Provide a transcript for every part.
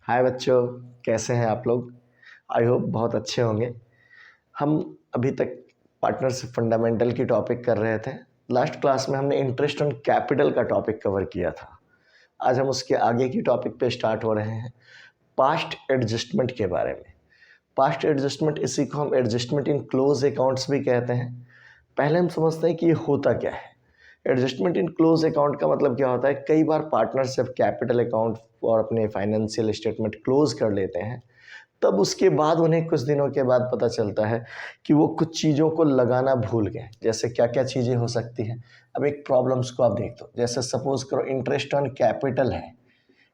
हाय बच्चों, कैसे हैं आप लोग। आई होप बहुत अच्छे होंगे। हम अभी तक पार्टनरशिप फंडामेंटल की टॉपिक कर रहे थे। लास्ट क्लास में हमने इंटरेस्ट ऑन कैपिटल का टॉपिक कवर किया था। आज हम उसके आगे की टॉपिक पे स्टार्ट हो रहे हैं, पास्ट एडजस्टमेंट के बारे में। पास्ट एडजस्टमेंट, इसी को हम एडजस्टमेंट इन क्लोज अकाउंट्स भी कहते हैं। पहले हम समझते हैं कि ये होता क्या है। एडजस्टमेंट इन क्लोज अकाउंट का मतलब क्या होता है, कई बार पार्टनर जब कैपिटल अकाउंट और अपने फाइनेंशियल स्टेटमेंट क्लोज कर लेते हैं, तब उसके बाद उन्हें कुछ दिनों के बाद पता चलता है कि वो कुछ चीज़ों को लगाना भूल गए। जैसे क्या क्या चीज़ें हो सकती हैं। अब एक प्रॉब्लम्स को आप देख दो, जैसे सपोज करो इंटरेस्ट ऑन कैपिटल है।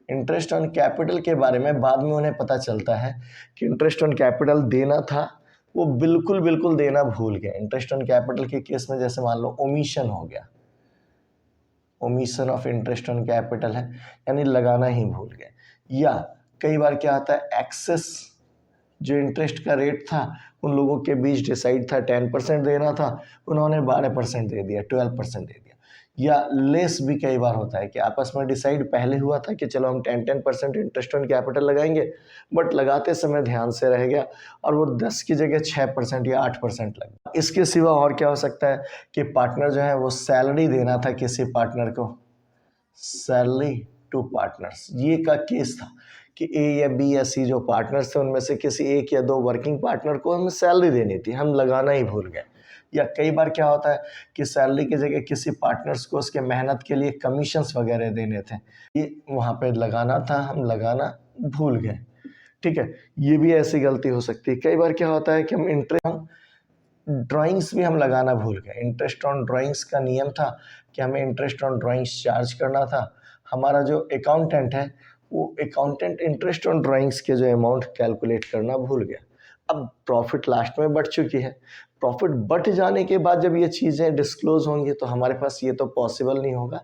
इंटरेस्ट ऑन कैपिटल के बारे में बाद में उन्हें पता चलता है कि इंटरेस्ट ऑन कैपिटल देना था, वो बिल्कुल बिल्कुल देना भूल गए। इंटरेस्ट ऑन कैपिटल के केस में जैसे मान लो ओमिशन हो गया, omission of interest on capital है, यानी लगाना ही भूल गए। या कई बार क्या आता है, एक्सेस जो इंटरेस्ट का रेट था उन लोगों के बीच डिसाइड था 10% देना था, उन्होंने 12% दे दिया, 12% दे दिया। या लेस भी कई बार होता है कि आपस में डिसाइड पहले हुआ था कि चलो हम 10% इंटरेस्ट ऑन कैपिटल लगाएंगे, बट लगाते समय ध्यान से रह गया और वो 10 की जगह 6% या 8% लग गया। इसके सिवा और क्या हो सकता है कि पार्टनर जो है वो सैलरी देना था किसी पार्टनर को, सैलरी टू पार्टनर्स। ये का केस था कि ए या बी या सी जो पार्टनर्स थे उनमें से किसी एक या दो वर्किंग पार्टनर को हमें सैलरी देनी थी, हम लगाना ही भूल गए। या कई बार क्या होता है कि सैलरी की जगह किसी पार्टनर्स को उसके मेहनत के लिए कमीशंस वगैरह देने थे, ये वहाँ पे लगाना था, हम लगाना भूल गए। ठीक है, ये भी ऐसी गलती हो सकती है। कई बार क्या होता है कि हम इंटरेस्ट ड्राइंग्स भी हम लगाना भूल गए। इंटरेस्ट ऑन ड्राइंग्स का नियम था कि हमें इंटरेस्ट ऑन ड्राइंग्स चार्ज करना था। हमारा जो अकाउंटेंट है वो अकाउंटेंट इंटरेस्ट ऑन ड्राइंग्स के जो अमाउंट कैलकुलेट करना भूल गया। अब प्रॉफिट लास्ट में बढ़ चुकी है। प्रॉफिट बढ़ जाने के बाद जब ये चीज़ें डिस्क्लोज होंगी तो हमारे पास ये तो पॉसिबल नहीं होगा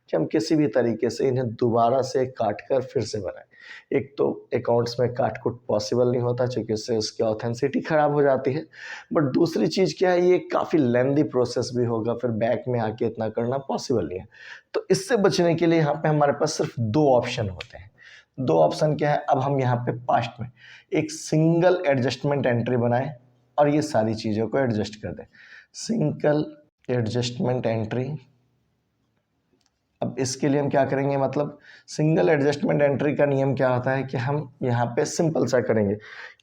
कि हम किसी भी तरीके से इन्हें दोबारा से काट कर फिर से बनाएं। एक तो अकाउंट्स में काट कुट पॉसिबल नहीं होता क्योंकि उससे उसकी ऑथेंसिटी ख़राब हो जाती है। बट दूसरी चीज़ क्या है, ये काफ़ी लेंदी प्रोसेस भी होगा, फिर बैक में आके इतना करना पॉसिबल नहीं है। तो इससे बचने के लिए यहाँ पे हमारे पास सिर्फ दो ऑप्शन होते हैं। दो ऑप्शन क्या है, अब हम यहाँ पे पास्ट में एक सिंगल एडजस्टमेंट एंट्री बनाएं और ये सारी चीज़ों को एडजस्ट कर दें। Single adjustment entry. अब इसके लिए हम क्या करेंगे, मतलब सिंगल एडजस्टमेंट एंट्री का नियम क्या होता है कि हम यहाँ पे सिंपल सा करेंगे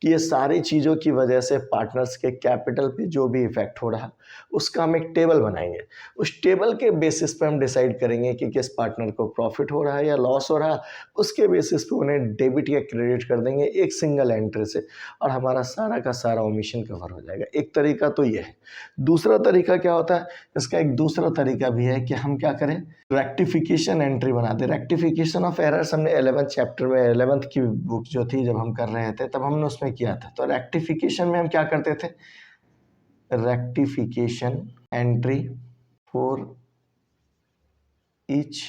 कि ये सारी चीज़ों की वजह से पार्टनर्स के कैपिटल पे जो भी इफेक्ट हो रहा उसका हम एक टेबल बनाएंगे। उस टेबल के बेसिस पे हम डिसाइड करेंगे कि किस पार्टनर को प्रॉफिट हो रहा है या लॉस हो रहा है। उसके बेसिस पे उन्हें डेबिट या क्रेडिट कर देंगे एक सिंगल एंट्री से और हमारा सारा का सारा ओमिशन कवर हो जाएगा। एक तरीका तो ये है। दूसरा तरीका क्या होता है, इसका एक दूसरा तरीका भी है कि हम क्या करें, रेक्टिफिकेशन एंट्री बना दे। रेक्टिफिकेशन ऑफ एरर्स हमने 11th चैप्टर में 11th की बुक जो थी जब हम कर रहे थे तब हमने उसमें किया था। तो रेक्टिफिकेशन में हम क्या करते थे, rectification entry for each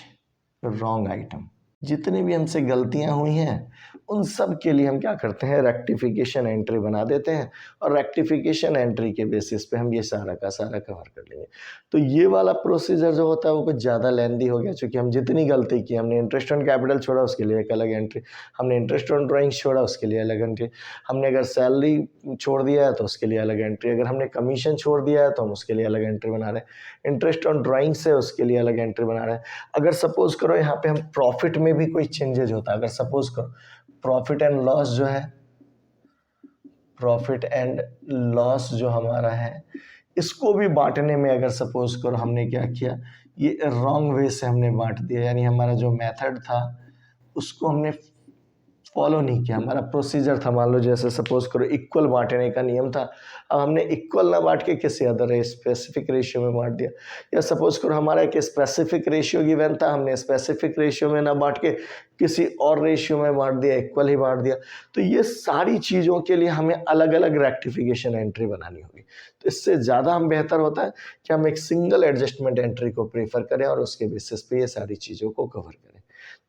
wrong item. जितनी भी हमसे गलतियां हुई हैं उन सब के लिए हम क्या करते हैं, रेक्टिफिकेशन एंट्री बना देते हैं और रेक्टिफिकेशन एंट्री के बेसिस पे हम ये सारा का सारा कवर कर लेंगे। तो ये वाला प्रोसीजर जो होता है वो कुछ ज़्यादा लेंदी हो गया, क्योंकि हम जितनी गलती की, हमने इंटरेस्ट ऑन कैपिटल छोड़ा उसके लिए एक अलग एंट्री, हमने इंटरेस्ट ऑन ड्राइंग छोड़ा उसके लिए अलग एंट्री, हमने अगर सैलरी छोड़ दिया है तो उसके लिए अलग एंट्री, अगर हमने कमीशन छोड़ दिया है तो हम उसके लिए अलग एंट्री बना रहे हैं, इंटरेस्ट ऑन ड्राइंग से उसके लिए अलग एंट्री बना रहे हैं। अगर सपोज करो यहाँ पे हम प्रॉफिट में भी कोई चेंजेज होता है, अगर सपोज करो प्रॉफिट एंड लॉस जो है, प्रॉफिट एंड लॉस जो हमारा है इसको भी बांटने में अगर सपोज करो हमने क्या किया, ये रॉन्ग वे से हमने बांट दिया, यानी हमारा जो मेथड था उसको हमने फॉलो नहीं किया। हमारा प्रोसीजर था, मान लो जैसे सपोज करो इक्वल बांटने का नियम था, अब हमने इक्वल ना बांट के किसी अदर स्पेसिफिक रेशियो में बांट दिया। या सपोज करो हमारा एक स्पेसिफिक रेशियो गिवन था, हमने स्पेसिफिक रेशियो में ना बांट के किसी और रेशियो में बांट दिया, इक्वल ही बांट दिया। तो ये सारी चीज़ों के लिए हमें अलग अलग रेक्टिफिकेशन एंट्री बनानी होगी। तो इससे ज़्यादा हम बेहतर होता है कि हम एक सिंगल एडजस्टमेंट एंट्री को प्रेफर करें और उसके बेसिस पे ये सारी चीज़ों को कवर करें।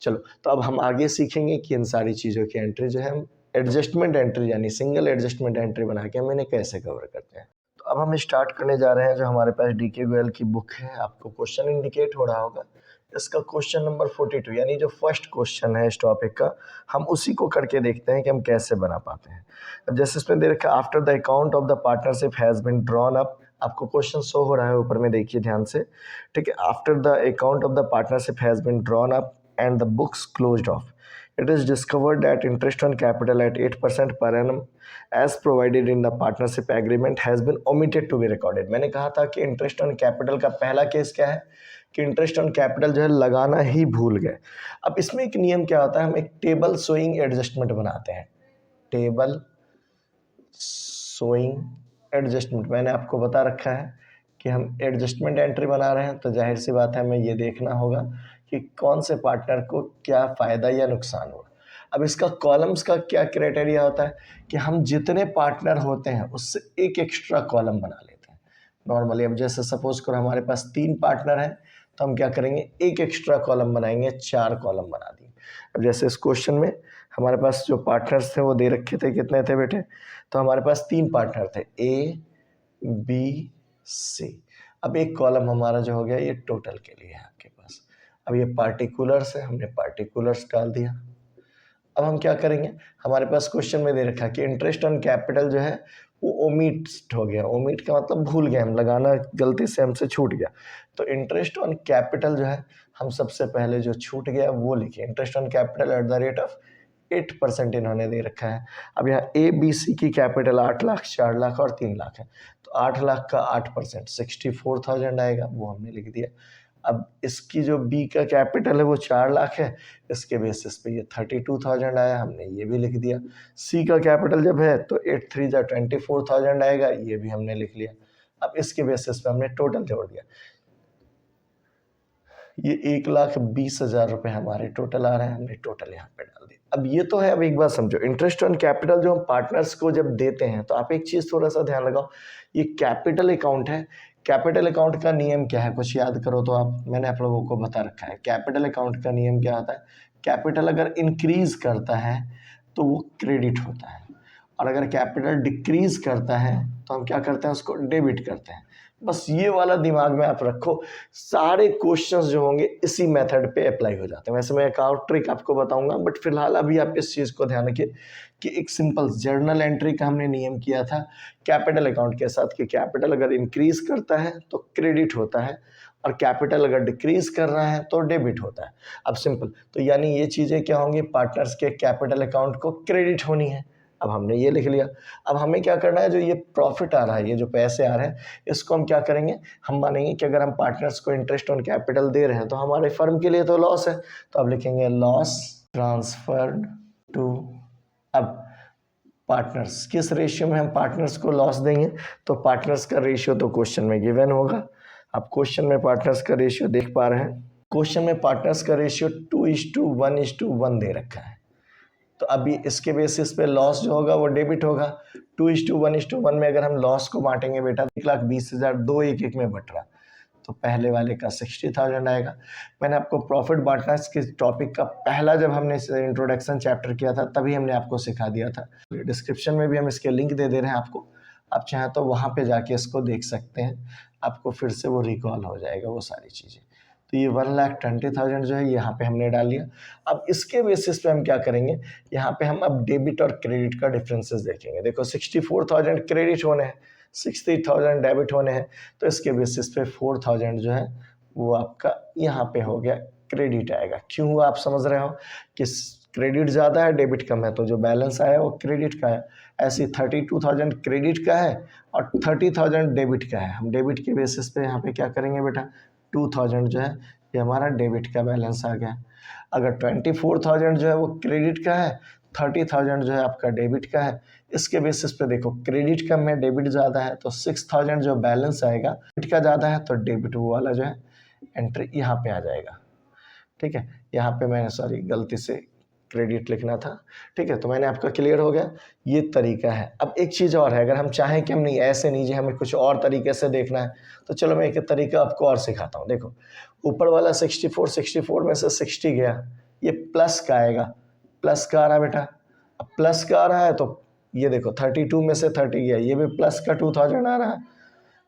चलो, तो अब हम आगे सीखेंगे कि इन सारी चीज़ों की एंट्री जो है हम एडजस्टमेंट एंट्री यानी सिंगल एडजस्टमेंट एंट्री बना के हम इन्हें कैसे कवर करते हैं। तो अब हम स्टार्ट करने जा रहे हैं जो हमारे पास डीके गोयल की बुक है, आपको क्वेश्चन इंडिकेट हो रहा होगा, इसका क्वेश्चन नंबर 42 यानी जो फर्स्ट क्वेश्चन है इस टॉपिक का, हम उसी को करके देखते हैं कि हम कैसे बना पाते हैं। अब जैसे इसमें दे रखा है after the account of the partnership has been drawn up, आपको क्वेश्चन शो हो रहा है ऊपर में, देखिए ध्यान से, ठीक है। After the account of the partnership has been drawn up and the books closed off, it is discovered that interest on capital at 8% per annum as provided in the partnership agreement has been omitted to be recorded। मैंने कहा था कि interest on capital का पहला case क्या है कि interest on capital जो है लगाना ही भूल गए। अब इसमें एक नियम क्या होता है, हम एक टेबल सोइंग एडजस्टमेंट बनाते हैं, टेबल सोइंग एडजस्टमेंट। मैंने आपको बता रखा है कि हम एडजस्टमेंट एंट्री बना रहे हैं, तो जाहिर सी बात है हमें ये देखना होगा कि कौन से पार्टनर को क्या फ़ायदा या नुकसान हुआ। अब इसका कॉलम्स का क्या क्राइटेरिया होता है कि हम जितने पार्टनर होते हैं उससे एक एक्स्ट्रा कॉलम बना लेते हैं नॉर्मली। अब जैसे सपोज करो हमारे पास 3 पार्टनर हैं, तो हम क्या करेंगे, एक एक्स्ट्रा कॉलम बनाएंगे, 4 कॉलम बना दिए। अब जैसे इस क्वेश्चन में हमारे पास जो पार्टनर्स थे वो दे रखे थे, कितने थे बेटे, तो हमारे पास 3 पार्टनर थे, ए बी सी। अब एक कॉलम हमारा जो हो गया ये टोटल के लिए है आपके पास। अब ये पार्टिकुलर्स है, हमने पार्टिकुलर्स डाल दिया। अब हम क्या करेंगे, हमारे पास क्वेश्चन में दे रखा है कि इंटरेस्ट ऑन कैपिटल जो है वो ओमिट हो गया। ओमिट का मतलब भूल गए हम, लगाना गलती से हमसे छूट गया। तो इंटरेस्ट ऑन कैपिटल जो है हम सबसे पहले जो छूट गया वो लिखिए, interest on capital at the rate of 8% इन्होंने दे रखा है। अब यहाँ ए बी सी की कैपिटल 8 लाख, 4 लाख और 3 लाख है, तो 8 लाख का 8% 64,000 आएगा, वो हमने लिख दिया। अब इसकी जो बी का कैपिटल है वो 4 लाख है, इसके बेसिस पे ये 32,000 आया, हमने ये भी लिख दिया। सी का कैपिटल जब है तो 8 3 जा 24,000 आएगा, ये भी हमने लिख लिया। अब इसके बेसिस पे हमने टोटल जोड़ दिया, ये 1,20,000 रुपये हमारे टोटल आ रहे हैं, हमने टोटल यहाँ पे डाल दिया। अब ये तो है, अब एक बात समझो, इंटरेस्ट ऑन कैपिटल जो हम पार्टनर्स को जब देते हैं तो आप एक चीज़ थोड़ा सा ध्यान लगाओ, ये कैपिटल अकाउंट है। कैपिटल अकाउंट का नियम क्या है, कुछ याद करो तो आप, मैंने आप लोगों को बता रखा है। कैपिटल अकाउंट का नियम क्या होता है, कैपिटल अगर इंक्रीज करता है तो वो क्रेडिट होता है, और अगर कैपिटल डिक्रीज करता है तो हम क्या करते हैं, उसको डेबिट करते हैं। बस ये वाला दिमाग में आप रखो, सारे क्वेश्चंस जो होंगे इसी मेथड पे अप्लाई हो जाते हैं। वैसे मैं एक और ट्रिक आपको बताऊंगा, बट फिलहाल अभी आप इस चीज़ को ध्यान रखिए कि एक सिंपल जर्नल एंट्री का हमने नियम किया था कैपिटल अकाउंट के साथ कि कैपिटल अगर इंक्रीज करता है तो क्रेडिट होता है, और कैपिटल अगर डिक्रीज कर रहा है तो डेबिट होता है। अब सिंपल, तो यानी ये चीज़ें क्या होंगी, पार्टनर्स के कैपिटल अकाउंट को क्रेडिट होनी है। अब हमने ये लिख लिया। अब हमें क्या करना है, जो ये प्रॉफिट आ रहा है, ये जो पैसे आ रहे हैं, इसको हम क्या करेंगे, हम मानेंगे कि अगर हम पार्टनर्स को इंटरेस्ट ऑन कैपिटल दे रहे हैं तो हमारे फर्म के लिए तो लॉस है, तो अब लिखेंगे लॉस ट्रांसफर्ड टू। अब पार्टनर्स, किस रेशियो में हम पार्टनर्स को लॉस देंगे, तो पार्टनर्स का रेशियो तो क्वेश्चन में गिवन होगा। आप क्वेश्चन में पार्टनर्स का रेशियो देख पा रहे हैं, क्वेश्चन में पार्टनर्स का रेशियो 2:1:1 दे रखा है। तो अभी इसके बेसिस पे लॉस जो होगा वो डेबिट होगा। 2:1:1 में अगर हम लॉस को बांटेंगे बेटा, 1,20,000 2 1 में बट रहा, तो पहले वाले का 60,000 आएगा। मैंने आपको प्रॉफिट बांटना इसके टॉपिक का पहला जब हमने इंट्रोडक्शन चैप्टर किया था तभी हमने आपको सिखा दिया था। डिस्क्रिप्शन में भी हम इसके लिंक दे रहे हैं आपको, आप चाहें तो वहाँ पे जाके इसको देख सकते हैं, आपको फिर से वो रिकॉल हो जाएगा वो सारी चीज़ें। तो ये 1,20,000 जो है यहाँ पे हमने डाल लिया। अब इसके बेसिस पे हम क्या करेंगे, यहाँ पे हम अब डेबिट और क्रेडिट का डिफरेंसेस देखेंगे। देखो 64,000 क्रेडिट होने हैं, 60,000 डेबिट होने हैं, तो इसके बेसिस पे 4,000 जो है वो आपका यहाँ पे हो गया क्रेडिट आएगा। क्यों हुआ आप समझ रहे हो कि क्रेडिट ज़्यादा है डेबिट कम है, तो जो बैलेंस आया वो क्रेडिट का है। ऐसे 32,000 क्रेडिट का है और 30,000 डेबिट का है। हम डेबिट के बेसिस पे यहाँ पे क्या करेंगे बेटा, 2,000 जो है ये हमारा डेबिट का बैलेंस आ गया। अगर 24,000 जो है वो क्रेडिट का है, 30,000 जो है आपका डेबिट का है। इसके बेसिस पे देखो क्रेडिट कम है डेबिट ज़्यादा है, तो 6,000 जो बैलेंस आएगा, डेबिट का ज़्यादा है तो डेबिट वो वाला जो है एंट्री यहाँ पे आ जाएगा। ठीक है, यहाँ पे मैंने सॉरी गलती से क्रेडिट लिखना था। ठीक है, तो मैंने आपका क्लियर हो गया, ये तरीका है। अब एक चीज़ और है, अगर हम चाहें कि हम नहीं ऐसे नहीं, हमें कुछ और तरीके से देखना है, तो चलो मैं एक तरीका आपको और सिखाता हूँ। देखो ऊपर वाला 64 में से 60 गया, ये प्लस का आएगा, प्लस का आ रहा है बेटा। अब प्लस का आ रहा है तो ये देखो 32 में से 30 गया, ये भी प्लस का 2,000 आ रहा है,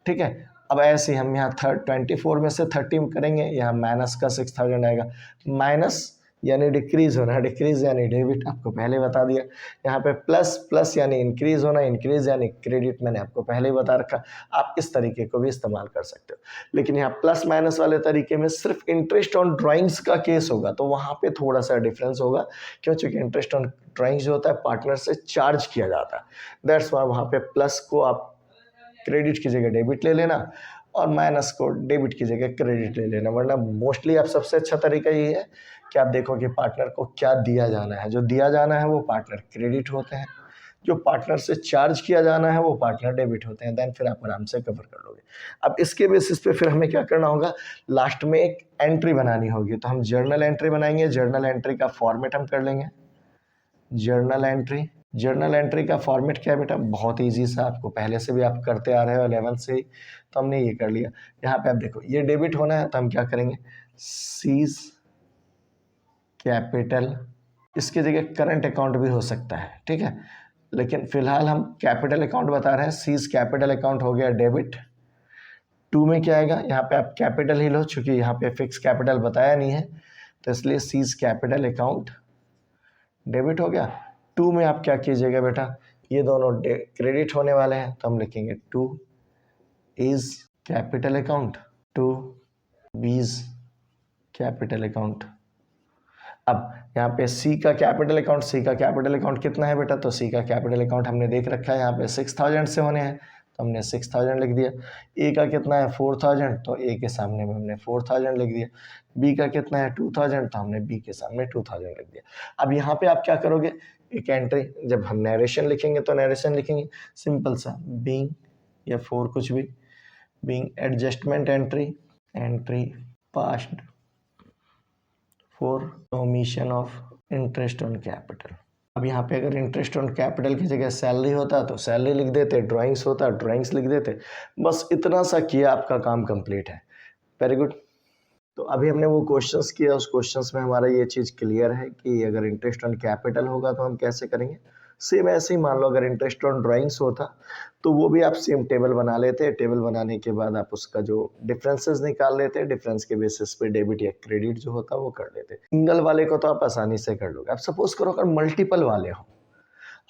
ठीक है। अब ऐसे ही हम यहाँ 24 में से 30 करेंगे, यहाँ माइनस का 6000 आएगा। माइनस यानी डिक्रीज होना, डिक्रीज यानी डेबिट, आपको पहले बता दिया। यहाँ पे प्लस, प्लस यानी इंक्रीज होना, इंक्रीज यानी क्रेडिट, मैंने आपको पहले ही बता रखा। आप इस तरीके को भी इस्तेमाल कर सकते हो, लेकिन यहाँ प्लस माइनस वाले तरीके में सिर्फ इंटरेस्ट ऑन ड्राइंग्स का केस होगा, तो वहाँ पे थोड़ा सा डिफरेंस होगा। क्यों? चूँकि इंटरेस्ट ऑन ड्राइंग्स जो होता है पार्टनर से चार्ज किया जाता है, दैट्स वाई वहाँ पे प्लस को आप क्रेडिट की जगह डेबिट ले लेना और माइनस को डेबिट की जगह क्रेडिट ले लेना। वरना मोस्टली आप सबसे अच्छा तरीका यही है कि आप देखो कि पार्टनर को क्या दिया जाना है। जो दिया जाना है वो पार्टनर क्रेडिट होते हैं, जो पार्टनर से चार्ज किया जाना है वो पार्टनर डेबिट होते हैं। देन फिर आप आराम से कवर कर लोगे। अब इसके बेसिस पे फिर हमें क्या करना होगा, लास्ट में एक एंट्री बनानी होगी। तो हम जर्नल एंट्री बनाएंगे। जर्नल एंट्री का फॉर्मेट हम कर लेंगे जर्नल एंट्री। जर्नल एंट्री का फॉर्मेट क्या है बेटा? बहुत इजी सा, आपको पहले से भी आप करते आ रहे हो 11th से ही, तो हमने ये कर लिया। यहाँ पे आप देखो ये डेबिट होना है, तो हम क्या करेंगे, सीज कैपिटल, इसकी जगह करंट अकाउंट भी हो सकता है, ठीक है, लेकिन फिलहाल हम कैपिटल अकाउंट बता रहे हैं। सीज कैपिटल अकाउंट हो गया डेबिट। 2 में क्या आएगा, यहाँ पे आप कैपिटल ही लो, चूंकि यहाँ पे फिक्स कैपिटल बताया नहीं है, तो इसलिए सीज कैपिटल अकाउंट डेबिट हो गया। 2 में आप क्या कीजिएगा बेटा, ये दोनों क्रेडिट होने वाले हैं, तो हम लिखेंगे 2 इज कैपिटल अकाउंट, 2 बीज कैपिटल अकाउंट। अब यहाँ पे सी का कैपिटल अकाउंट, सी का कैपिटल अकाउंट कितना है बेटा? तो सी का कैपिटल अकाउंट हमने देख रखा है, यहाँ पे 6000 से होने हैं, तो हमने 6000 लिख दिया। ए का कितना है 4000, तो ए के सामने में हमने 4000 लिख दिया। बी का कितना है 2000, तो हमने बी के सामने 2000 लिख दिया। अब यहाँ पे आप क्या करोगे, एक एंट्री, जब हम नरेशन लिखेंगे तो नरेशन लिखेंगे सिंपल सा, बीइंग या फॉर कुछ भी, being adjustment entry, entry past for omission of interest on capital. अब यहाँ पे अगर इंटरेस्ट ऑन कैपिटल की जगह सैलरी होता तो सैलरी लिख देते, ड्राइंग्स होता ड्राइंग्स लिख देते, बस इतना सा किया, आपका काम कंप्लीट है। Very good. तो अभी हमने वो क्वेश्चंस किया, उस क्वेश्चंस में हमारा ये चीज़ क्लियर है कि अगर इंटरेस्ट ऑन कैपिटल होगा तो हम कैसे करेंगे। सेम ऐसे ही मान लो अगर इंटरेस्ट ऑन ड्राइंग्स होता तो वो भी आप सेम टेबल बना लेते। टेबल बनाने के बाद आप उसका जो डिफरेंसेस निकाल लेते, डिफरेंस के बेसिस पे डेबिट या क्रेडिट जो होता वो कर लेते। सिंगल वाले को तो आप आसानी से कर लोगे। अब सपोज करो अगर मल्टीपल वाले हो,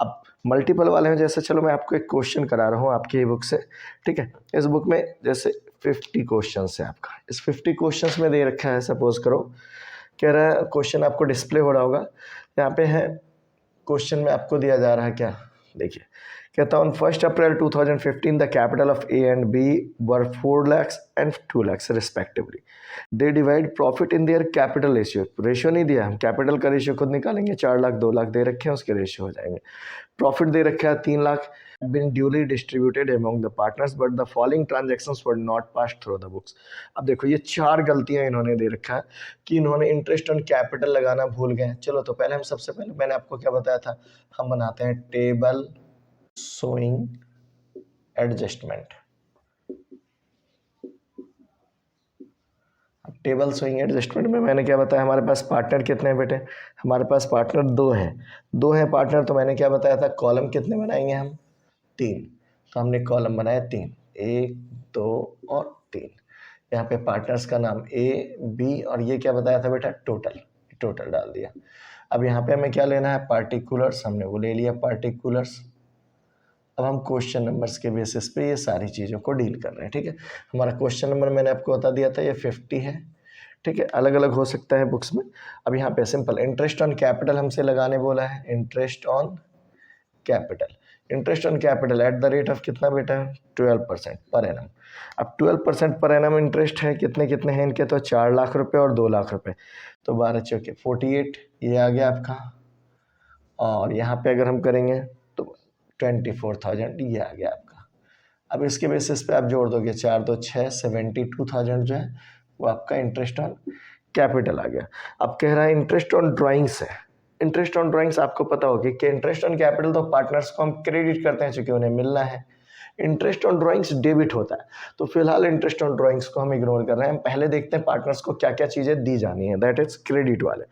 अब मल्टीपल वाले हैं, जैसे चलो मैं आपको एक क्वेश्चन करा रहा हूँ आपकी बुक से, ठीक है। इस बुक में जैसे 50 क्वेश्चन है आपका, इस 50 क्वेश्चन में दे रखा है, सपोज करो कह रहा है, क्वेश्चन आपको डिस्प्ले हो रहा होगा, यहाँ पे है क्वेश्चन में आपको दिया जा रहा है क्या, देखिए कहता हूँ 1 April 2015 the capital of A and B were 4 lakhs and 2 lakhs respectively. They divide profit in their capital ratio. Ratio नहीं दिया, हम कैपिटल का रेशियो खुद निकालेंगे। 4 लाख 2 लाख दे रखे हैं, उसके रेशियो हो जाएंगे। प्रॉफिट दे रखा है 3 lakh, been duly distributed among the partners but the following transactions were not passed through the books। अब देखो ये 4 गलतियां इन्होंने दे रखा है कि इन्होंने इंटरेस्ट ऑन कैपिटल लगाना भूल गए। चलो तो पहले हम सबसे पहले मैंने आपको क्या बताया था, हम बनाते हैं टेबल शोइंग एडजस्टमेंट। अब टेबल शोइंग एडजस्टमेंट में मैंने क्या बताया, हमारे पास पार्टनर कितने हैं बेटे, हमारे पास पार्टनर 2 हैं, 2 हैं पार्टनर, तो मैंने क्या बताया था, कॉलम कितने बनाएंगे हम, 3, तो हमने कॉलम बनाया 3, 1 2 और 3। यहाँ पे पार्टनर्स का नाम ए बी और ये क्या बताया था बेटा, टोटल, टोटल डाल दिया। अब यहाँ पे हमें क्या लेना है, पार्टिकुलर्स, हमने वो ले लिया पार्टिकुलर्स। अब हम क्वेश्चन नंबर्स के बेसिस पे ये सारी चीज़ों को डील कर रहे हैं, ठीक है। हमारा क्वेश्चन नंबर मैंने आपको बता दिया था, ये 50 है, ठीक है, अलग अलग हो सकता है बुक्स में। अब यहाँ पे सिंपल इंटरेस्ट ऑन कैपिटल हमसे लगाने बोला है, interest on capital, interest on capital at the rate of कितना बेटा, 12% पर एनम। अब 12% पर एनम इंटरेस्ट है, कितने कितने हैं इनके, तो 4 लाख रुपए और 2 लाख रुपए, तो 12 चौके 48, ये आ गया आपका। और यहाँ पे अगर हम करेंगे तो 24,000, ये आ गया आपका। अब इसके बेसिस पे आप जोड़ दोगे 4 2 6, 72,000 जो है वो आपका इंटरेस्ट ऑन कैपिटल आ गया। अब कह रहा है इंटरेस्ट ऑन ड्राइंग्स है। इंटरेस्ट ऑन ड्राइंग्स आपको पता होगी कि इंटरेस्ट ऑन कैपिटल तो पार्टनर्स को हम क्रेडिट करते हैं चूंकि उन्हें मिलना है, इंटरेस्ट ऑन ड्राइंग्स डेबिट होता है। तो फिलहाल इंटरेस्ट ऑन ड्राइंग्स को हम इग्नोर कर रहे हैं, हम पहले देखते हैं पार्टनर्स को क्या क्या चीज़ें दी जानी है, दैट इज क्रेडिट वाले।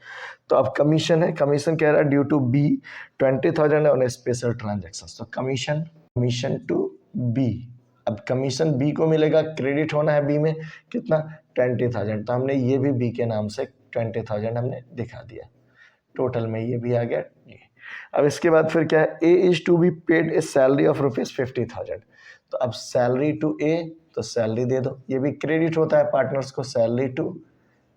तो अब कमीशन है, कमीशन कह रहा है due to B 20,000 on special transaction, तो कमीशन टू बी। अब कमीशन बी को मिलेगा, क्रेडिट होना है बी में कितना 20,000, तो हमने ये भी बी के नाम से 20,000 हमने दिखा दिया, टोटल में ये भी आ गया ये। अब इसके बाद फिर क्या है, A is to be paid a salary of ₹50,000, तो अब सैलरी टू ए, तो सैलरी दे दो, ये भी क्रेडिट होता है पार्टनर्स को, सैलरी टू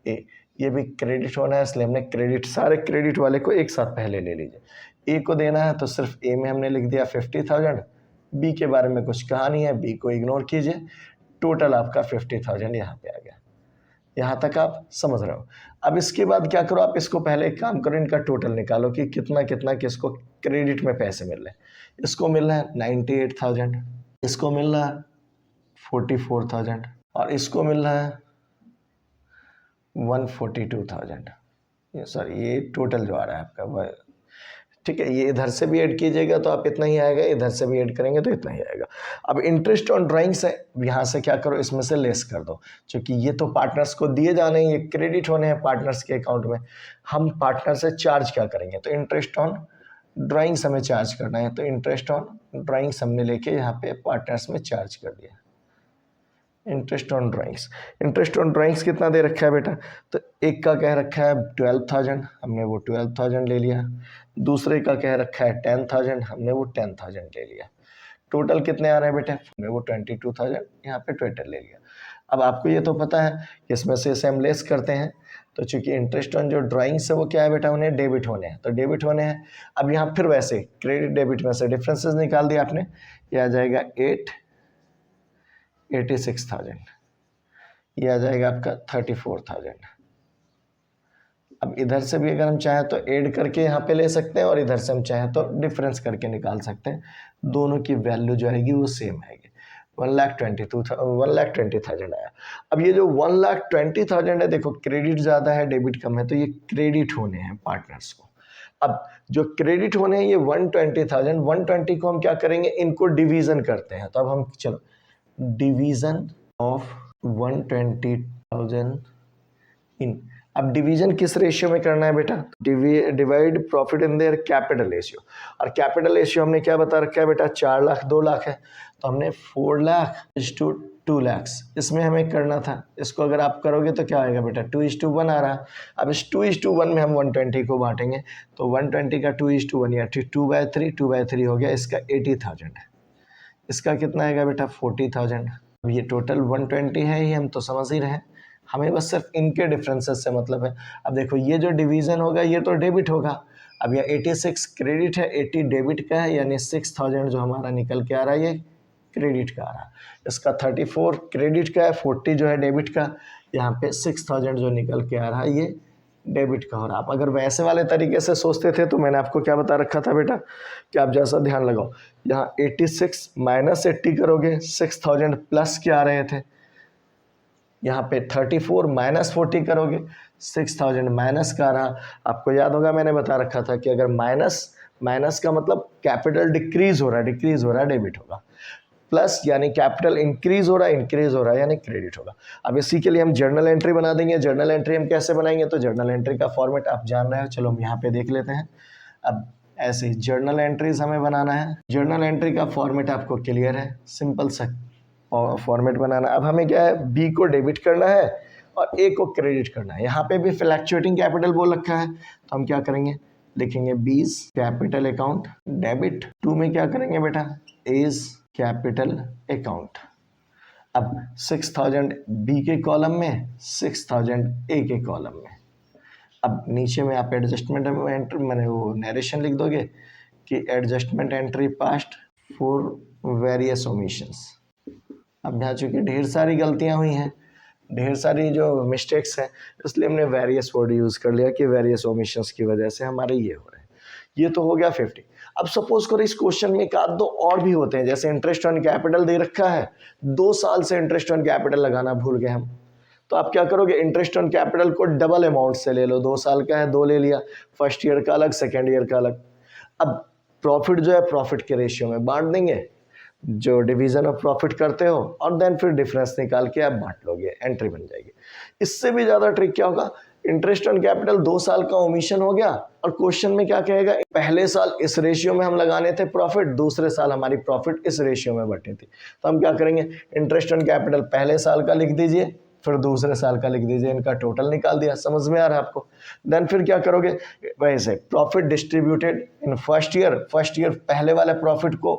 ए, ये भी क्रेडिट होना है, इसलिए हमने क्रेडिट, सारे क्रेडिट वाले को एक साथ पहले ले लीजिए। ए को देना है तो सिर्फ ए में हमने लिख दिया 50,000, बी के बारे में कुछ कहा नहीं है, बी को इग्नोर कीजिए, टोटल आपका 50,000 यहाँ पे आ गया। यहाँ तक आप समझ रहे हो। अब इसके बाद क्या करो, आप इसको पहले एक काम करो, इनका टोटल निकालो कि कितना कितना किसको क्रेडिट में पैसे मिल रहे हैं। इसको मिल रहा है 98,000, इसको मिल रहा है 44,000 और इसको मिल रहा है 142,000। ये सॉरी, ये टोटल जो आ रहा है आपका वह, ठीक है, ये इधर से भी ऐड कीजिएगा तो आप इतना ही आएगा, इधर से भी ऐड करेंगे तो इतना ही आएगा। अब इंटरेस्ट ऑन ड्राइंग्स है, यहाँ से क्या करो, इसमें से लेस कर दो, क्योंकि ये तो पार्टनर्स को दिए जाने हैं, ये क्रेडिट होने हैं पार्टनर्स के अकाउंट में। हम पार्टनर से चार्ज क्या करेंगे, तो इंटरेस्ट ऑन ड्राइंग्स हमें चार्ज करना है, तो इंटरेस्ट ऑन ड्राइंग्स हमने लेके यहाँ पे पार्टनर्स में चार्ज कर दिया। Interest on drawings, interest on drawings कितना दे रखा है बेटा, तो एक का कह रखा है 12,000, हमने वो 12,000 ले लिया। दूसरे का कह रखा है 10,000, हमने वो 10,000 ले लिया। टोटल कितने आ रहे हैं बेटे, हमने वो 22,000 यहाँ पे टोटल ले लिया। अब आपको ये तो पता है कि इसमें से इसे हम लेस करते हैं, तो चूंकि इंटरेस्ट ऑन जो ड्राइंग्स है वो क्या है बेटा, उन्हें डेबिट होने हैं, तो डेबिट होने हैं। अब यहाँ फिर वैसे क्रेडिट डेबिट में से डिफरेंसेस निकाल दिया आपने, ये आ जाएगा 86,000, ये आ जाएगा आपका 34,000। अब इधर से भी अगर हम चाहें तो ऐड करके यहाँ पे ले सकते हैं और इधर से हम चाहें तो डिफरेंस करके निकाल सकते हैं, दोनों की वैल्यू जो आएगी वो सेम आएगी। 1,20,000 आया। अब ये जो 1,20,000 है, देखो क्रेडिट ज़्यादा है डेबिट कम है, तो ये क्रेडिट होने हैं पार्टनर्स को। अब जो क्रेडिट होने हैं ये 120,000, 120 को हम क्या करेंगे, इनको डिवीज़न करते हैं, तो अब हम चलो डिवीज़न ऑफ 120,000 इन, अब डिवीजन किस रेशियो में करना है बेटा, divide profit in their capital ratio, और कैपिटल रेशियो हमने क्या बता रखा है बेटा, 4 लाख 2 लाख है, तो हमने 4 लाख इज टू 2 लाख इसमें हमें करना था। इसको अगर आप करोगे तो क्या आएगा बेटा, 2:1 आ रहा। अब इस 2:1 में हम 120 को बांटेंगे, तो 120 का 2:1 या 2/3 हो गया, इसका 80,000 है, इसका कितना आएगा बेटा 40,000। अब ये टोटल 120 है, ये हम तो समझ ही रहे हैं, हमें बस सिर्फ इनके डिफरेंसेस से मतलब है। अब देखो ये जो डिवीज़न होगा ये तो डेबिट होगा, अब ये 86 क्रेडिट है, 80 डेबिट का है, यानी 6,000 जो हमारा निकल के आ रहा है ये क्रेडिट का आ रहा है। इसका 34 क्रेडिट का है, 40 जो है डेबिट का, यहाँ पे 6,000 जो निकल के आ रहा है ये डेबिट का हो रहा है। आप अगर वैसे वाले तरीके से सोचते थे तो मैंने आपको क्या बता रखा था बेटा, कि आप जैसा ध्यान लगाओ, यहाँ 86 माइनस 80 करोगे, 6,000 प्लस के आ रहे थे, यहाँ पे 34 माइनस 40 करोगे, 6,000 माइनस का रहा। आपको याद होगा मैंने बता रखा था कि अगर माइनस का मतलब कैपिटल डिक्रीज हो रहा है, डेबिट होगा, प्लस यानी कैपिटल इंक्रीज हो रहा है यानी क्रेडिट होगा। अब इसी के लिए हम जर्नल एंट्री बना देंगे। जर्नल एंट्री हम कैसे बनाएंगे, तो जर्नल एंट्री का फॉर्मेट आप जान रहे हो, चलो हम यहाँ पे देख लेते हैं। अब ऐसे जर्नल एंट्रीज हमें बनाना है, जर्नल एंट्री का फॉर्मेट आपको क्लियर है, सिंपल सा फॉर्मेट बनाना। अब हमें क्या है, बी को डेबिट करना है और ए को क्रेडिट करना है। यहाँ पे भी फ्लैक्चुएटिंग कैपिटल बोल रखा है, तो हम क्या करेंगे, लिखेंगे बीज कैपिटल अकाउंट डेबिट, 2 में क्या करेंगे बेटा, एज कैपिटल अकाउंट। अब 6,000 बी के कॉलम में, 6,000 ए के कॉलम में। अब नीचे में आप एडजस्टमेंट एंट्री मैंने वो नरेशन लिख दोगे कि adjustment entry past for various omissions. अब यहाँ चूँकि ढेर सारी गलतियाँ हुई हैं, ढेर सारी जो मिस्टेक्स हैं, इसलिए हमने वेरियस वर्ड यूज़ कर लिया कि वेरियस ओमिशंस की वजह से हमारे ये हो रहे हैं। ये तो हो गया 50। अब सपोज करो इस क्वेश्चन में एक आध दो और भी होते हैं, जैसे इंटरेस्ट ऑन कैपिटल दे रखा है, 2 साल से इंटरेस्ट ऑन कैपिटल लगाना भूल गए हम, तो आप क्या करोगे, इंटरेस्ट ऑन कैपिटल को डबल अमाउंट से ले लो, 2 साल का है 2 ले लिया, फर्स्ट ईयर का अलग, सेकेंड ईयर का अलग। अब प्रॉफिट जो है प्रॉफिट के रेशियो में बांट देंगे, जो डिवीजन ऑफ प्रॉफिट करते हो, और देन फिर डिफरेंस निकाल के आप बांट लोगे, एंट्री बन जाएगी। इससे भी ज़्यादा ट्रिक क्या होगा, इंटरेस्ट ऑन कैपिटल 2 साल का ओमिशन हो गया, और क्वेश्चन में क्या कहेगा, पहले साल इस रेशियो में हम लगाने थे प्रॉफिट, दूसरे साल हमारी प्रॉफिट इस रेशियो में बटी थी। तो हम क्या करेंगे, इंटरेस्ट ऑन कैपिटल पहले साल का लिख दीजिए, फिर दूसरे साल का लिख दीजिए, इनका टोटल निकाल दिया। समझ में आ रहा है आपको? देन फिर क्या करोगे, वैसे profit distributed in first year पहले वाले प्रॉफिट को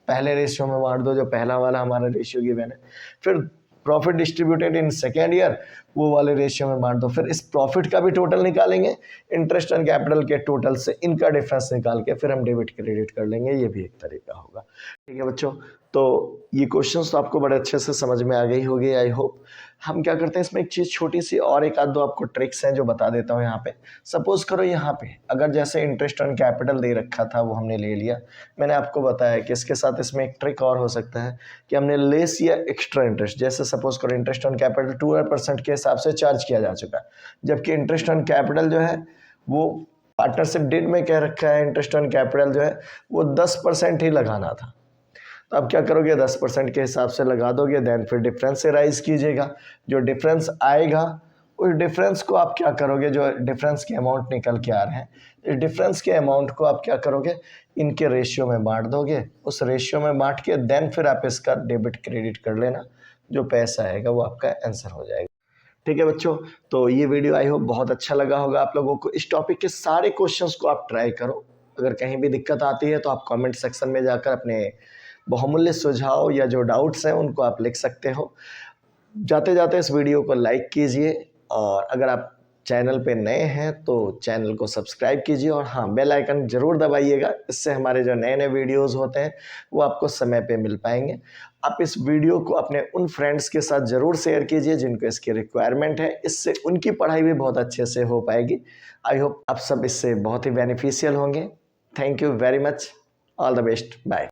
पहले रेशियो में बांट दो, जो पहला वाला हमारा रेशियो गिवन है। फिर profit distributed in second year, वो वाले रेशियो में बांट दो। फिर इस प्रॉफिट का भी टोटल निकालेंगे, इंटरेस्ट ऑन कैपिटल के टोटल से इनका डिफरेंस निकाल के फिर हम डेबिट क्रेडिट कर लेंगे। ये भी एक तरीका होगा। ठीक है बच्चों, तो ये क्वेश्चंस तो आपको बड़े अच्छे से समझ में आ गई होगी, आई होप। हम क्या करते हैं, इसमें एक चीज़ छोटी सी और एक आध दो आपको ट्रिक्स हैं जो बता देता हूँ यहाँ पे। सपोज करो यहाँ पे अगर जैसे इंटरेस्ट ऑन कैपिटल दे रखा था वो हमने ले लिया, मैंने आपको बताया कि इसके साथ इसमें एक ट्रिक और हो सकता है कि हमने लेस या एक्स्ट्रा इंटरेस्ट, जैसे सपोज करो इंटरेस्ट ऑन कैपिटल 2% के हिसाब से चार्ज किया जा चुका है, जबकि इंटरेस्ट ऑन कैपिटल जो है वो पार्टनरशिप डीड में कह रखा है इंटरेस्ट ऑन कैपिटल जो है वो 10% ही लगाना था। तो अब क्या करोगे, 10% के हिसाब से लगा दोगे, देन फिर डिफरेंस से राइज कीजिएगा। जो डिफरेंस आएगा उस डिफरेंस को आप क्या करोगे, जो डिफरेंस के अमाउंट निकल के आ रहे हैं, इस डिफरेंस के अमाउंट को आप क्या करोगे, इनके रेशियो में बांट दोगे। उस रेशियो में बांट के देन फिर आप इसका डेबिट क्रेडिट कर लेना, जो पैसा आएगा वो आपका आंसर हो जाएगा। ठीक है बच्चों, तो ये वीडियो आई होप बहुत अच्छा लगा होगा आप लोगों को। इस टॉपिक के सारे क्वेश्चंस को आप ट्राई करो। अगर कहीं भी दिक्कत आती है तो आप कमेंट सेक्शन में जाकर अपने बहुमूल्य सुझाव या जो डाउट्स हैं उनको आप लिख सकते हो। जाते जाते इस वीडियो को लाइक कीजिए, और अगर आप चैनल पे नए हैं तो चैनल को सब्सक्राइब कीजिए, और हाँ, बेल आइकन ज़रूर दबाइएगा। इससे हमारे जो नए नए वीडियोस होते हैं वो आपको समय पे मिल पाएंगे। आप इस वीडियो को अपने उन फ्रेंड्स के साथ ज़रूर शेयर कीजिए जिनको इसकी रिक्वायरमेंट है, इससे उनकी पढ़ाई भी बहुत अच्छे से हो पाएगी। आई होप आप सब इससे बहुत ही बेनिफिशियल होंगे। Thank you very much, all the best, bye.